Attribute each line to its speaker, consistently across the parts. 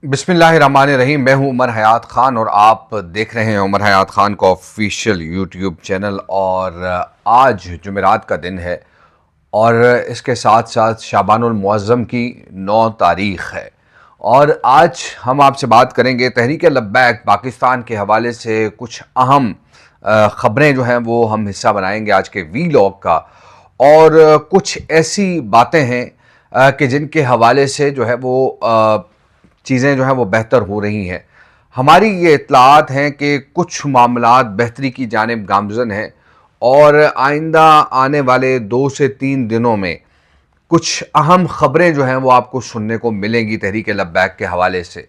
Speaker 1: बिस्मिल्लाहिर्रहमानिर्रहीम। मैं हूं उमर हयात खान और आप देख रहे हैं उमर हयात खान का ऑफिशियल यूट्यूब चैनल। और आज जुमेरात का दिन है और इसके साथ साथ शाबानुल मुअज़्ज़म की 9 तारीख़ है। और आज हम आपसे बात करेंगे तहरीक लब्बैक पाकिस्तान के हवाले से कुछ अहम ख़बरें जो हैं वो हम हिस्सा बनाएंगे आज के वीलॉग का। और कुछ ऐसी बातें हैं कि जिनके हवाले से जो है वो चीज़ें जो हैं वो बेहतर हो रही हैं। हमारी ये इत्तलात हैं कि कुछ मामलात बेहतरी की जानिब गामज़न हैं और आइंदा आने वाले 2 से 3 दिनों में कुछ अहम ख़बरें जो हैं वो आपको सुनने को मिलेंगी तहरीक लब्बैक के हवाले से।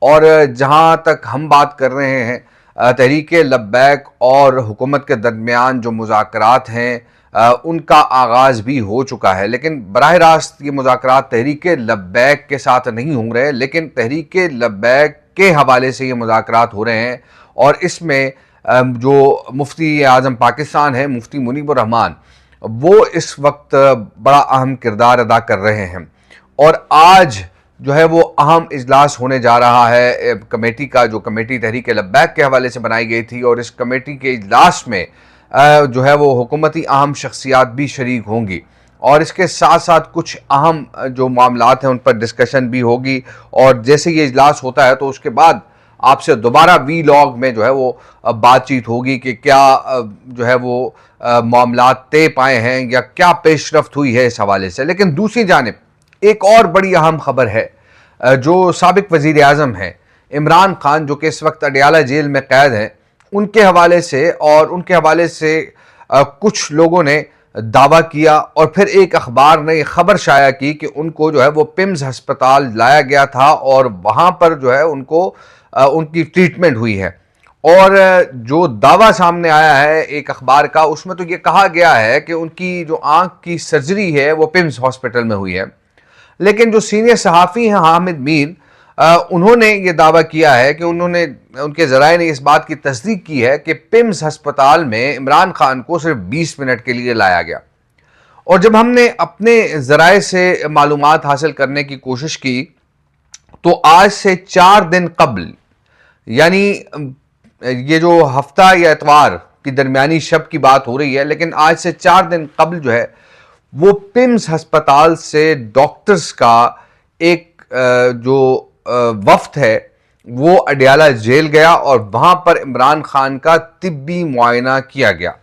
Speaker 1: और जहाँ तक हम बात कर रहे हैं तहरीक लब्बैक और हुकूमत के दरमियान जो मुज़ाकरात हैं उनका आगाज़ भी हो चुका है, लेकिन बराह रास्त ये मुज़ाकरात तहरीक लब्बैक के साथ नहीं हो रहे, लेकिन तहरीक लब्बैक के हवाले से ये मुज़ाकरात हो रहे हैं। और इसमें जो मुफ्ती आज़म पाकिस्तान है मुफ्ती मुनीबुर रहमान, वो इस वक्त बड़ा अहम किरदार अदा कर रहे हैं। और आज जो है वो अहम इजलास होने जा रहा है कमेटी का, जो कमेटी तहरीक लब्बैक के हवाले से बनाई गई थी। और इस कमेटी के इजलास में जो है वो हुकूमती अहम शख्सियात भी शरीक होंगी और इसके साथ साथ कुछ अहम जो मामलात हैं उन पर डिस्कशन भी होगी। और जैसे ये इजलास होता है तो उसके बाद आपसे दोबारा वीलॉग में जो है वो बातचीत होगी कि क्या जो है वो मामलात तय पाए हैं या क्या पेशरफ्त हुई है इस हवाले से। लेकिन दूसरी जानिब एक और बड़ी अहम खबर है, जो साबिक वज़ीर आज़म हैं इमरान खान, जो कि इस वक्त अडयाला जेल में कैद हैं, उनके हवाले से। और उनके हवाले से कुछ लोगों ने दावा किया और फिर एक अखबार ने खबर शाया की कि उनको जो है वो पिम्स हस्पताल लाया गया था और वहाँ पर जो है उनको उनकी ट्रीटमेंट हुई है। और जो दावा सामने आया है एक अखबार का, उसमें तो ये कहा गया है कि उनकी जो आंख की सर्जरी है वो पिम्स हॉस्पिटल में हुई है। लेकिन जो सीनियर सहाफ़ी हैं हामिद मीर, उन्होंने ये दावा किया है कि उनके ज़राए ने इस बात की तस्दीक की है कि पिम्स हस्पताल में इमरान खान को सिर्फ 20 मिनट के लिए लाया गया। और जब हमने अपने ज़राए से मालूमात हासिल करने की कोशिश की तो आज से 4 दिन कबल, यानी ये जो हफ्ता या इतवार की दरमियानी शब की बात हो रही है, लेकिन आज से 4 दिन कबल जो है वो पिम्स हस्पताल से डॉक्टर्स का एक जो वफ्द है वो अडयाला जेल गया और वहां पर इमरान खान का तिब्बी मुआयना किया गया।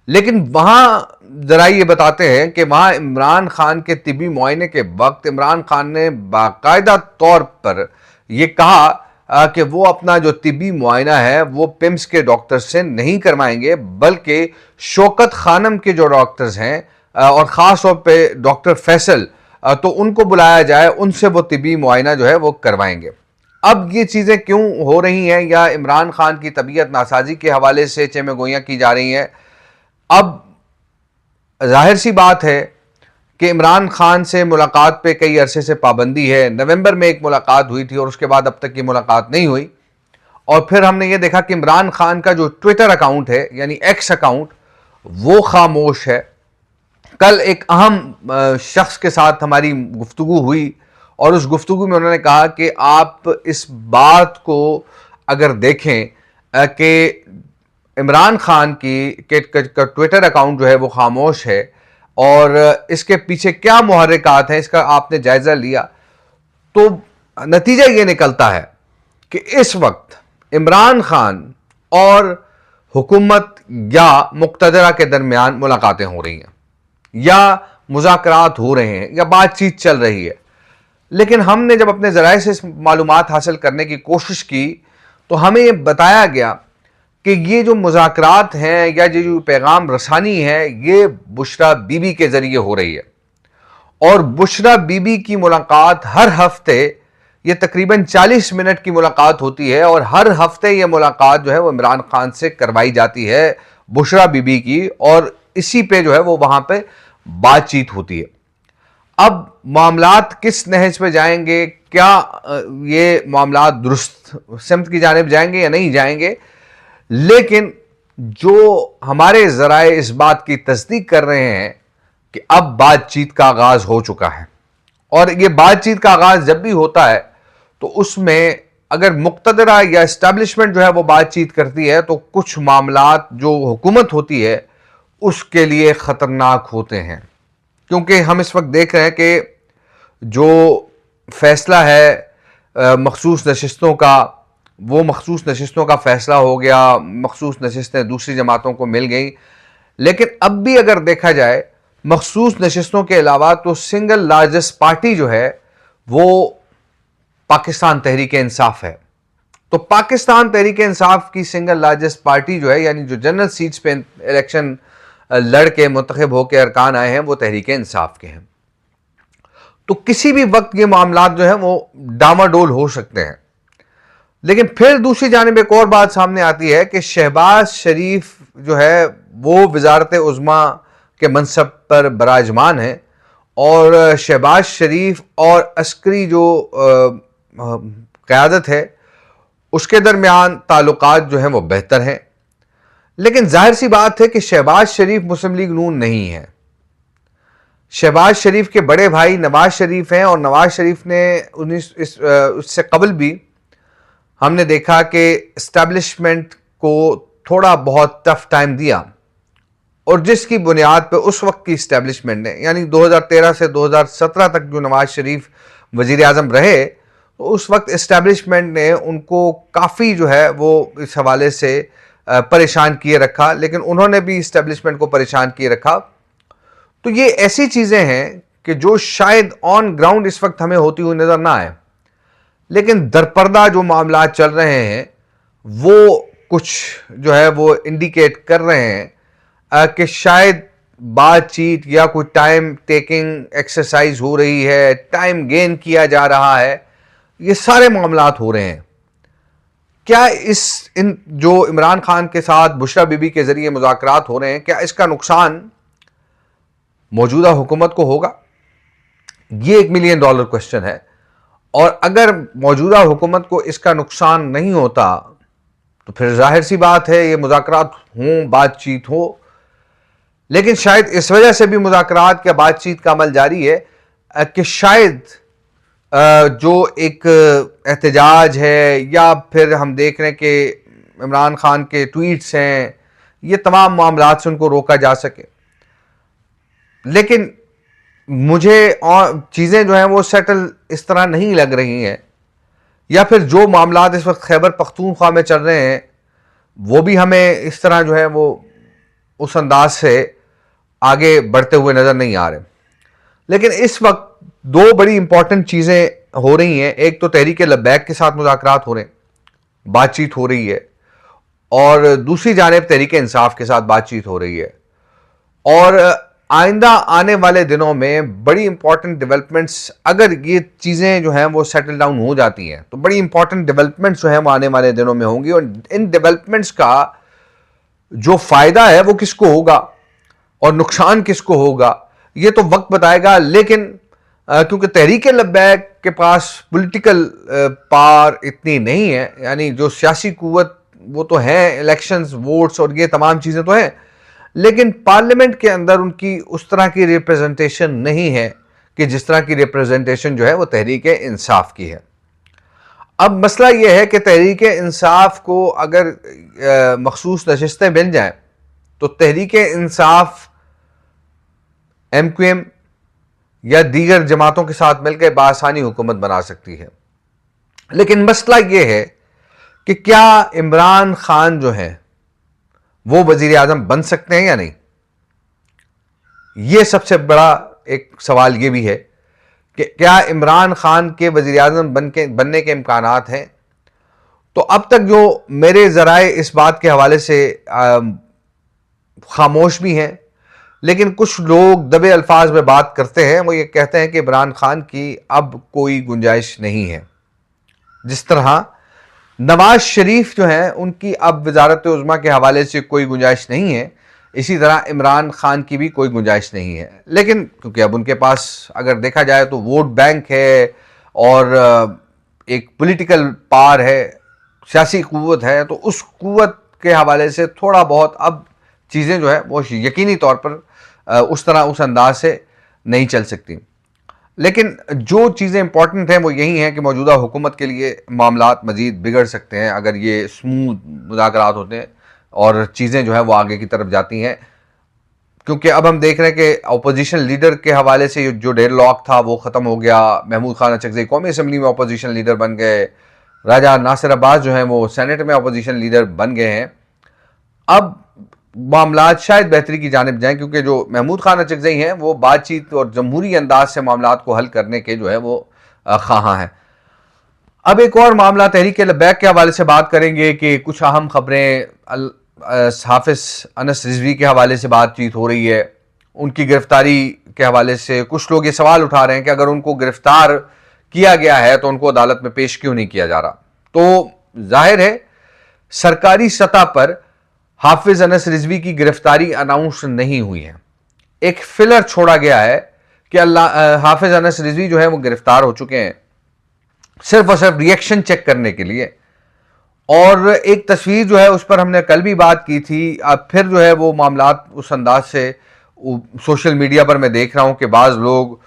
Speaker 1: लेकिन वहां जरा ये बताते हैं कि वहां इमरान खान के तिब्बी मुआयने के वक्त इमरान खान ने बाकायदा तौर पर यह कहा कि वो अपना जो तिब्बी मुआयना है वो पिम्स के डॉक्टर से नहीं करवाएंगे, बल्कि शौकत खानम के जो डॉक्टर्स हैं और ख़ास तौर पे डॉक्टर फैसल, तो उनको बुलाया जाए, उनसे वो तिबी मुआयना जो है वो करवाएंगे। अब ये चीज़ें क्यों हो रही हैं, या इमरान खान की तबीयत नासाजी के हवाले से चेमेगोइयाँ की जा रही हैं। अब जाहिर सी बात है कि इमरान खान से मुलाकात पे कई अरसे से पाबंदी है। नवंबर में एक मुलाकात हुई थी और उसके बाद अब तक ये मुलाकात नहीं हुई। और फिर हमने ये देखा कि इमरान खान का जो ट्विटर अकाउंट है यानी एक्स अकाउंट, वो खामोश है। कल एक अहम शख्स के साथ हमारी गुफ्तगू हुई और उस गुफ्तगू में उन्होंने कहा कि आप इस बात को अगर देखें कि इमरान खान की ट्विटर अकाउंट जो है वो खामोश है और इसके पीछे क्या मुहर्रिकात हैं इसका आपने जायज़ा लिया, तो नतीजा ये निकलता है कि इस वक्त इमरान खान और हुकूमत या मुक़्तदरा के दरमियान मुलाकातें हो रही हैं या मुज़ाकरात हो रहे हैं या बातचीत चल रही है। लेकिन हमने जब अपने ज़राए से मालूमात हासिल करने की कोशिश की तो हमें यह बताया गया कि ये जो मुज़ाकरात हैं या ये जो पैगाम रसानी है ये बुशरा बीबी के ज़रिए हो रही है। और बुशरा बीबी की मुलाकात हर हफ्ते, ये तकरीबन 40 मिनट की मुलाकात होती है और हर हफ्ते ये मुलाकात जो है वो इमरान खान से करवाई जाती है बुशरा बीबी की, और इसी पे जो है वो वहां पे बातचीत होती है। अब मामलात किस नहज पे जाएंगे, क्या ये मामलात दुरुस्त सिमत की जानिब जाएंगे या नहीं जाएंगे, लेकिन जो हमारे ज़राए इस बात की तस्दीक कर रहे हैं कि अब बातचीत का आगाज हो चुका है। और ये बातचीत का आगाज जब भी होता है तो उसमें अगर मुक्तदरा या इस्टेब्लिशमेंट जो है वो बातचीत करती है तो कुछ मामलात जो हुकूमत होती है उसके लिए ख़तरनाक होते हैं, क्योंकि हम इस वक्त देख रहे हैं कि जो फैसला है मखसूस नशिस्तों का, वो मखसूस नशिस्तों का फैसला हो गया, मखसूस नशिस्तें दूसरी जमातों को मिल गई। लेकिन अब भी अगर देखा जाए मखसूस नशिस्तों के अलावा तो सिंगल लार्जेस्ट पार्टी जो है वो पाकिस्तान तहरीक इंसाफ है। तो पाकिस्तान तहरीक इंसाफ की सिंगल लार्जेस्ट पार्टी जो है, यानी जो जनरल सीट्स पे इलेक्शन लड़के मुंतखब होकर अरकान आए हैं वो तहरीक इंसाफ के हैं। तो किसी भी वक्त ये मामला जो है वो डामाडोल हो सकते हैं। लेकिन फिर दूसरी जानिब एक और बात सामने आती है कि शहबाज शरीफ जो है वो वजारत उज़्मा के मनसब पर बराजमान है और शहबाज शरीफ और अस्करी जो क़यादत है उसके दरमियान ताल्लुकात जो हैं वो बेहतर हैं। लेकिन जाहिर सी बात है कि शहबाज शरीफ मुस्लिम लीग नून नहीं है। शहबाज शरीफ के बड़े भाई नवाज शरीफ हैं और नवाज शरीफ ने उससे कबल भी हमने देखा कि इस्टेब्लिशमेंट को थोड़ा बहुत टफ टाइम दिया और जिसकी बुनियाद पर उस वक्त की इस्टेब्लिशमेंट ने, यानी 2013 से 2017 तक जो नवाज शरीफ वजीर आज़म रहे, तो उस वक्त इस्टेब्लिशमेंट ने उनको काफ़ी जो है वो इस हवाले से परेशान किए रखा। लेकिन उन्होंने भी इस्टेब्लिशमेंट को परेशान किए रखा। तो ये ऐसी चीज़ें हैं कि जो शायद ऑन ग्राउंड इस वक्त हमें होती हुई नज़र ना आए, लेकिन दरपर्दा जो मामला चल रहे हैं वो कुछ जो है वो इंडिकेट कर रहे हैं कि शायद बातचीत या कोई टाइम टेकिंग एक्सरसाइज हो रही है, टाइम गेन किया जा रहा है, ये सारे मामलात हो रहे हैं। क्या इन जो इमरान खान के साथ बुशरा बीबी के जरिए मुज़ाकरात हो रहे हैं, क्या इसका नुकसान मौजूदा हुकूमत को होगा? ये $1 मिलियन क्वेश्चन है। और अगर मौजूदा हुकूमत को इसका नुकसान नहीं होता तो फिर जाहिर सी बात है ये मुज़ाकरात हों, बातचीत हो। लेकिन शायद इस वजह से भी मुज़ाकरात या बातचीत का अमल जारी है कि शायद जो एक एहतजाज है या फिर हम देख रहे हैं कि इमरान खान के ट्वीट्स हैं, ये तमाम मामलात से उनको रोका जा सके। लेकिन मुझे और चीज़ें जो हैं वो सेटल इस तरह नहीं लग रही हैं, या फिर जो मामलात इस वक्त खैबर पख्तूनख्वा में चल रहे हैं वो भी हमें इस तरह जो है वो उस अंदाज से आगे बढ़ते हुए नज़र नहीं आ रहे। लेकिन इस वक्त दो बड़ी इंपॉर्टेंट चीज़ें हो रही हैं। एक तो तहरीक लब्बैक के साथ मुज़ाकरात हो रहे हैं, बातचीत हो रही है, और दूसरी जानिब तहरीक इंसाफ के साथ बातचीत हो रही है। और आइंदा आने वाले दिनों में बड़ी इंपॉर्टेंट डेवलपमेंट्स, अगर ये चीज़ें जो हैं वो सेटल डाउन हो जाती हैं तो बड़ी इंपॉर्टेंट डेवलपमेंट्स जो हैं वो आने वाले दिनों में होंगी। और इन डेवलपमेंट्स का जो फ़ायदा है वो किसको होगा और नुकसान किसको होगा ये तो वक्त बताएगा। लेकिन क्योंकि तहरीक लब्बैक के पास पॉलिटिकल पावर इतनी नहीं है, यानी जो सियासी कुव्वत वो तो है, इलेक्शंस, वोट्स और ये तमाम चीज़ें तो हैं, लेकिन पार्लियामेंट के अंदर उनकी उस तरह की रिप्रेजेंटेशन नहीं है कि जिस तरह की रिप्रेजेंटेशन जो है वो तहरीक इंसाफ की है। अब मसला यह है कि तहरीक इंसाफ को अगर मखसूस नशिस्तें मिल जाएं तो तहरीक इंसाफ MQM या दीगर जमातों के साथ मिलकर बासानी हुकूमत बना सकती है। लेकिन मसला यह है कि क्या इमरान खान जो है वो वजीर आजम बन सकते हैं या नहीं। यह सबसे बड़ा एक सवाल यह भी है कि क्या इमरान खान के वजीर आजम बनने के इम्कानात हैं। तो अब तक जो मेरे ज़राए इस बात के हवाले से खामोश भी हैं, लेकिन कुछ लोग दबे अल्फाज में बात करते हैं। वो ये कहते हैं कि इमरान खान की अब कोई गुंजाइश नहीं है। जिस तरह नवाज शरीफ जो हैं उनकी अब वजारत उज़्मा के हवाले से कोई गुंजाइश नहीं है, इसी तरह इमरान खान की भी कोई गुंजाइश नहीं है। लेकिन क्योंकि अब उनके पास अगर देखा जाए तो वोट बैंक है और एक पॉलिटिकल पावर है, सियासी कुव्वत है, तो उस कुव्वत के हवाले से थोड़ा बहुत अब चीज़ें जो है वो यकीनी तौर पर उस तरह उस अंदाज से नहीं चल सकती। लेकिन जो चीज़ें इंपॉर्टेंट हैं वो यही हैं कि मौजूदा हुकूमत के लिए मामलात मज़ीद बिगड़ सकते हैं अगर ये स्मूथ मुज़ाकरात होते हैं और चीज़ें जो है वो आगे की तरफ जाती हैं, क्योंकि अब हम देख रहे हैं कि अपोजिशन लीडर के हवाले से जो डेडलॉक था वो ख़त्म हो गया। महमूद खान अचकज़ई कौमी असम्बली में अपोजिशन लीडर बन गए, राजा नासिर अब्बास जो हैं वो सेनेट में अपोजिशन लीडर बन गए हैं। अब मामलात शायद बेहतरी की जानिब जाएं, क्योंकि जो महमूद खान अचकज़ई हैं वो बातचीत और जमहूरी अंदाज से मामलात को हल करने के जो है वो ख्वाहां हैं। अब एक और मामला तहरीक लब्बैक के हवाले से बात करेंगे कि कुछ अहम खबरें हाफिज अनस रिजवी के हवाले से बातचीत हो रही है। उनकी गिरफ्तारी के हवाले से कुछ लोग ये सवाल उठा रहे हैं कि अगर उनको गिरफ्तार किया गया है तो उनको अदालत में पेश क्यों नहीं किया जा रहा। तो जाहिर है सरकारी सतह पर हाफिज अनस रिजवी की गिरफ्तारी अनाउंस नहीं हुई है। एक फिलर छोड़ा गया है कि हाफिज अनस रिजवी जो है वो गिरफ्तार हो चुके हैं, सिर्फ और सिर्फ रिएक्शन चेक करने के लिए। और एक तस्वीर जो है उस पर हमने कल भी बात की थी। अब फिर जो है वो मामलात उस अंदाज से सोशल मीडिया पर मैं देख रहा हूं कि बाज़ लोग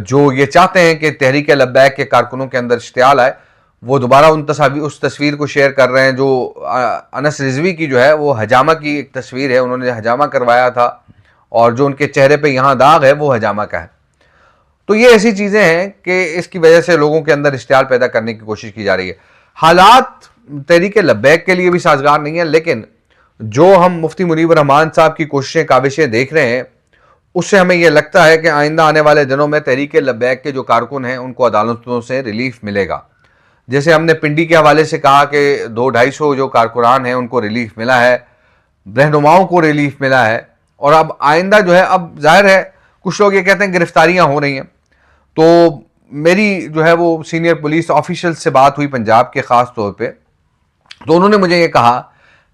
Speaker 1: जो ये चाहते हैं कि तहरीक लब्बैक के कारकुनों के अंदर इश्तियाल आए, वो दोबारा उस तस्वीर को शेयर कर रहे हैं जो अनस रिजवी की जो है वो हजामा की एक तस्वीर है। उन्होंने हजामा करवाया था और जो उनके चेहरे पे यहाँ दाग है वो हजामा का है। तो ये ऐसी चीज़ें हैं कि इसकी वजह से लोगों के अंदर इश्तियाल पैदा करने की कोशिश की जा रही है। हालात तहरीक लब्बैक के लिए भी साजगार नहीं है, लेकिन जो हम मुफ्ती मुनीब रहमान साहब की कोशिशें काविशें देख रहे हैं उससे हमें यह लगता है कि आइंदा आने वाले दिनों में तहरीक लब्बैक के जो कारकुन हैं उनको अदालतों से रिलीफ मिलेगा। जैसे हमने पिंडी के हवाले से कहा कि 200-250 जो कारकुनान हैं उनको रिलीफ मिला है, रहनुमाओं को रिलीफ मिला है। और अब आइंदा जो है, अब जाहिर है कुछ लोग ये कहते हैं गिरफ्तारियां हो रही हैं। तो मेरी जो है वो सीनियर पुलिस ऑफिशियल से बात हुई पंजाब के ख़ास तौर पे, तो उन्होंने मुझे ये कहा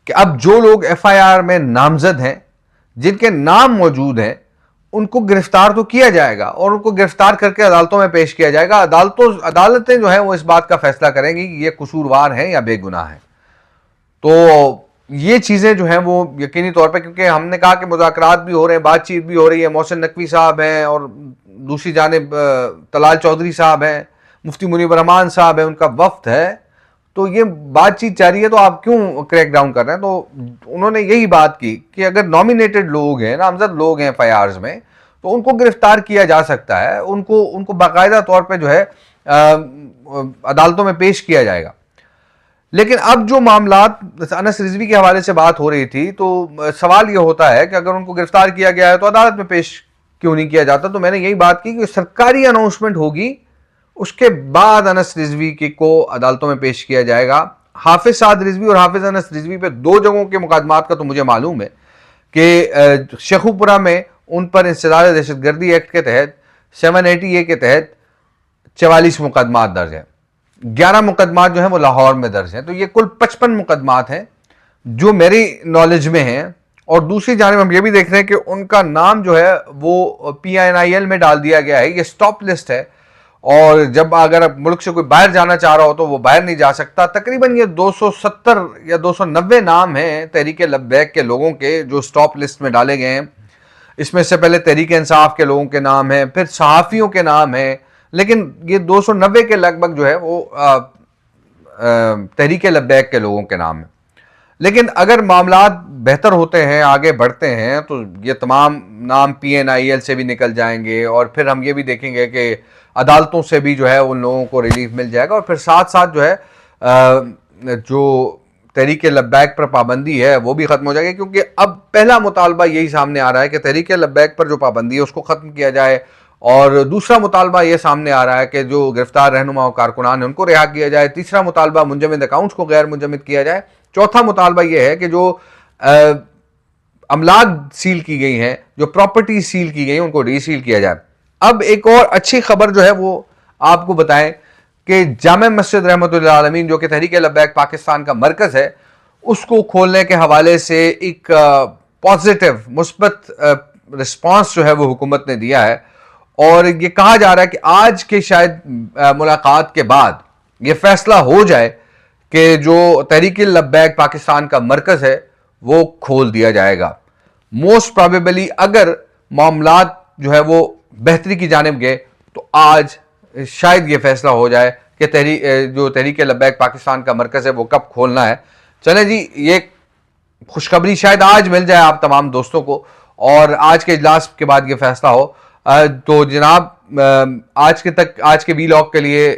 Speaker 1: कि अब जो लोग एफआईआर में नामजद हैं, जिनके नाम मौजूद हैं, उनको गिरफ्तार तो किया जाएगा और उनको गिरफ्तार करके अदालतों में पेश किया जाएगा। अदालतें जो है वो इस बात का फैसला करेंगी कि ये कसूरवार हैं या बेगुनाह हैं। तो ये चीज़ें जो हैं वो यकीनी तौर पे, क्योंकि हमने कहा कि मुज़ाकरात भी हो रहे हैं, बातचीत भी हो रही है, मोहसिन नकवी साहब हैं और दूसरी जानिब तलाल चौधरी साहब हैं, मुफ्ती मुनीब रहमान साहब हैं, उनका वफ्द है, तो ये बातचीत जारी है, तो आप क्यों क्रैक डाउन कर रहे हैं। तो उन्होंने यही बात की कि अगर नॉमिनेटेड लोग हैं, नामजद लोग हैं एफआईआर्स में, तो उनको गिरफ्तार किया जा सकता है, उनको बाकायदा तौर पे जो है अदालतों में पेश किया जाएगा। लेकिन अब जो मामलात अनस रिजवी के हवाले से बात हो रही थी, तो सवाल ये होता है कि अगर उनको गिरफ्तार किया गया है तो अदालत में पेश क्यों नहीं किया जाता। तो मैंने यही बात की कि सरकारी अनाउंसमेंट होगी, उसके बाद अनस रिजवी को अदालतों में पेश किया जाएगा। हाफिज साद रिजवी और हाफिज अनस रिजवी पे 2 जगहों के मुकदमात का तो मुझे मालूम है कि शेखुपुरा में उन पर इंसदाद दहशतगर्दी एक्ट के तहत 780A के तहत 44 मुकदमात दर्ज हैं। 11 मुकदमात जो हैं वो लाहौर में दर्ज हैं। तो ये कुल 55 मुकदमात हैं जो मेरी नॉलेज में हैं। और दूसरी जानिब हम ये भी देख रहे हैं कि उनका नाम जो है वो PINIL में डाल दिया गया है। ये स्टॉप लिस्ट है और जब अगर मुल्क से कोई बाहर जाना चाह रहा हो तो वो बाहर नहीं जा सकता। तकरीबन ये 270 या 290 नाम हैं तहरीक लब्बैक के लोगों के जो स्टॉप लिस्ट में डाले गए हैं। इसमें से पहले तहरीक इंसाफ के लोगों के नाम हैं, फिर सहाफ़ियों के नाम हैं, लेकिन ये 290 के लगभग जो है वो तहरीक लब्बैक के लोगों के नाम हैं। लेकिन अगर मामलात बेहतर होते हैं, आगे बढ़ते हैं, तो ये तमाम नाम PNIL से भी निकल जाएंगे और फिर हम ये भी देखेंगे कि अदालतों से भी जो है उन लोगों को रिलीफ मिल जाएगा। और फिर साथ साथ जो है जो तहरीक लब्बैक पर पाबंदी है वो भी ख़त्म हो जाएगी, क्योंकि अब पहला मुतालबा यही सामने आ रहा है कि तहरीक लब्बैक पर जो पाबंदी है उसको ख़त्म किया जाए। और दूसरा मुतालबा ये सामने आ रहा है कि जो गिरफ्तार रहनुमा और कारकुनान है उनको रिहा किया जाए। तीसरा मुतालबा मुंजमद अकाउंट्स को गैर मुंजमद किया जाए। चौथा मुतालबा यह है कि जो अमलाक सील की गई हैं, जो प्रॉपर्टी सील की गई उनको रीसील किया जाए। अब एक और अच्छी खबर जो है वो आपको बताएं कि जामे मस्जिद रहमतुल्लाह आलमीन जो कि तहरीक लब्बैक पाकिस्तान का मरकज़ है, उसको खोलने के हवाले से एक पॉजिटिव मुस्बत रिस्पांस जो है वो हुकूमत ने दिया है। और ये कहा जा रहा है कि आज के शायद मुलाकात के बाद ये फैसला हो जाए कि जो तहरीक लब्बैक पाकिस्तान का मरकज़ है वो खोल दिया जाएगा। मोस्ट प्रोबेबली अगर मामलात जो है वो बेहतरी की जानिब गए तो आज शायद ये फैसला हो जाए कि जो तहरीक लब्बैक पाकिस्तान का मरकज़ है वो कब खोलना है। चले जी, ये खुशखबरी शायद आज मिल जाए आप तमाम दोस्तों को और आज के इजलास के बाद ये फैसला हो। तो जनाब, आज के वीलॉग के लिए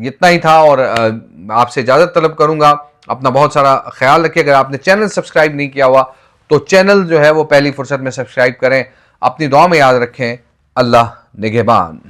Speaker 1: इतना ही था और आपसे इजाज़त तलब करूंगा। अपना बहुत सारा ख्याल रखिए। अगर आपने चैनल सब्सक्राइब नहीं किया हुआ तो चैनल जो है वो पहली फुर्सत में सब्सक्राइब करें। अपनी दुआ में याद रखें। अल्लाह निगहबान।